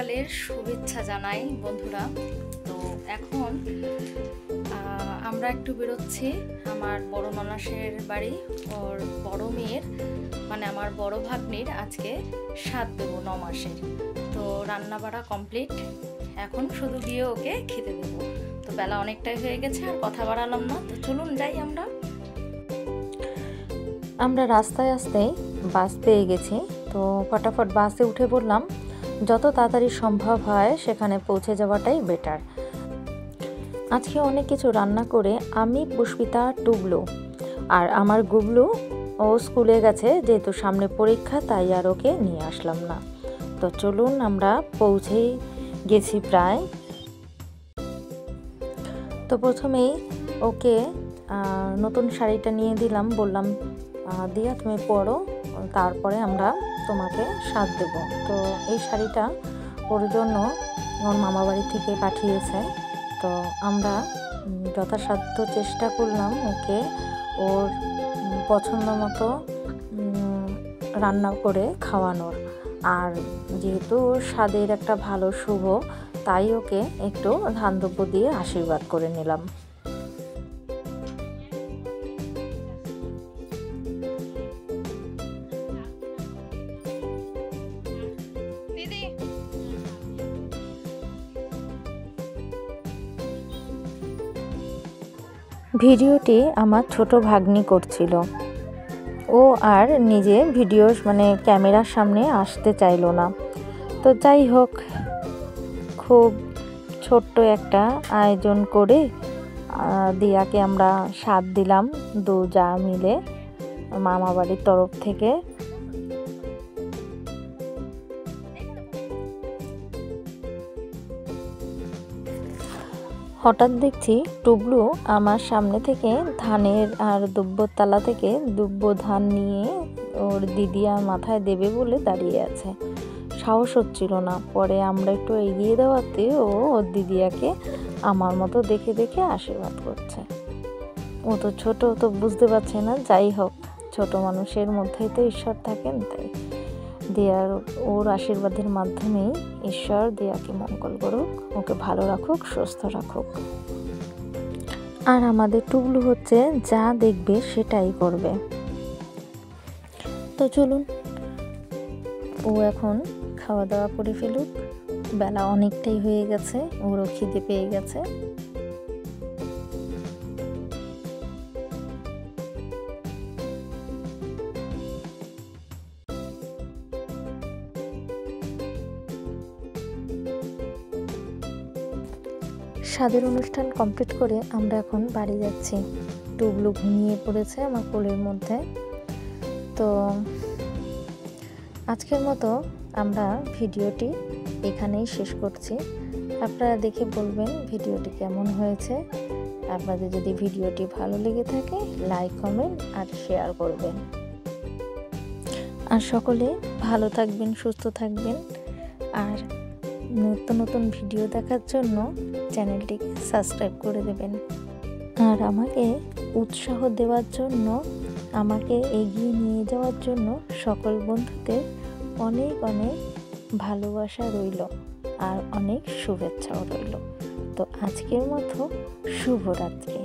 সকালের শুভেচ্ছা জানাই বন্ধুরা। তো এখন আমরা একটু বেরোচ্ছি আমার বড় ননাসের বাড়ি। ওর বড় মেয়ের মানে আমার বড় ভাগ্নির আজকে 7 দেবো 9 মাসের। তো রান্না বাড়া কমপ্লিট, এখন শুধু গিয়ে ওকে খেতে দেবো। তো বেলা অনেকটাই হয়ে গেছে, আর কথা বাড়ালাম না। তো চলুন যাই। আমরা রাস্তায় আসতে বাস পেয়ে গেছি। তো ফটাফট বাসে উঠে পড়লাম। যত তাড়াতাড়ি সম্ভব হয় সেখানে পৌঁছে যাওয়াটাই বেটার। আজকে অনেক কিছু রান্না করে আমি, পুষ্পিতা, টুবলু আর আমার গুবলু ও স্কুলে গেছে, যেহেতু সামনে পরীক্ষা তাই আর ওকে নিয়ে আসলাম না। তো চলুন, আমরা পৌঁছেই গেছি প্রায়। তো প্রথমেই ওকে নতুন শাড়িটা নিয়ে দিলাম, বললাম দিয়া তুমি পরো, তারপরে আমরা তোমাকে সাজ দেব। তো এই শাড়িটা ওর জন্য ওর মামা বাড়ি থেকে পাঠিয়েছে। তো আমরা যথাসাধ্য চেষ্টা করলাম ওকে ওর পছন্দ মতো রান্না করে খাওয়ানোর। আর যেহেতু ওর স্বাদের একটা ভালো শুভ, তাই ওকে একটু ধান দ্রব্য দিয়ে আশীর্বাদ করে নিলাম। ভিডিওটি আমার ছোট ভাগ্নি করছিল। ও আর নিজে ভিডিও ক্যামেরার সামনে আসতে চাইলো না। তো যাই হোক, খুব ছোট্ট একটা আয়োজন করে দিয়াকে আমরা সাথ দিলাম, দু যা মিলে মামা বাড়ির তরফ থেকে। হঠাৎ দেখছি টুবলু আমার সামনে থেকে ধানের আর দুব্বর তালা থেকে দুব্ব ধান নিয়ে ওর দিদিয়ার মাথায় দেবে বলে দাঁড়িয়ে আছে। সাহস হচ্ছিল না। পরে আমরা একটু এগিয়ে দেওয়াতে ও ওর দিদিয়াকে আমার মতো দেখে দেখে আশীর্বাদ করছে। ও তো ছোট, তো বুঝতে পারছে না। যাই হোক, ছোট মানুষের মধ্যেই তো ঈশ্বর থাকেন, তাই দিয়ার ওর আশীর্বাদের মাধ্যমেই ঈশ্বর দিয়াকে মঙ্গল করুক, ওকে ভালো রাখুক, সুস্থ রাখুক। আর আমাদের টুবলু হচ্ছে যা দেখবে সেটাই করবে। তো চলুন, ও এখন খাওয়া দাওয়া করে ফেলুক। বেলা অনেকটাই হয়ে গেছে, ওরও খিদে পেয়ে গেছে। স্বাদের অনুষ্ঠান কমপ্লিট করে আমরা এখন বাড়ি যাচ্ছি। টুবলু ঘুমিয়ে পড়েছে আমার কোলের মধ্যে। তো আজকের মতো আমরা ভিডিওটি এখানেই শেষ করছি। আপনারা দেখে বলবেন ভিডিওটি কেমন হয়েছে। আপনাদের যদি ভিডিওটি ভালো লেগে থাকে, লাইক, কমেন্ট আর শেয়ার করবেন। আর সকলে ভালো থাকবেন, সুস্থ থাকবেন। আর নিত্য নতুন ভিডিও দেখার জন্য চ্যানেলটিকে সাবস্ক্রাইব করে দেবেন। আর আমাকে উৎসাহ দেওয়ার জন্য, আমাকে এগিয়ে নিয়ে যাওয়ার জন্য সকল বন্ধুদের অনেক অনেক ভালোবাসা রইল আর অনেক শুভেচ্ছাও রইল। তো আজকের মতো শুভরাত্রি।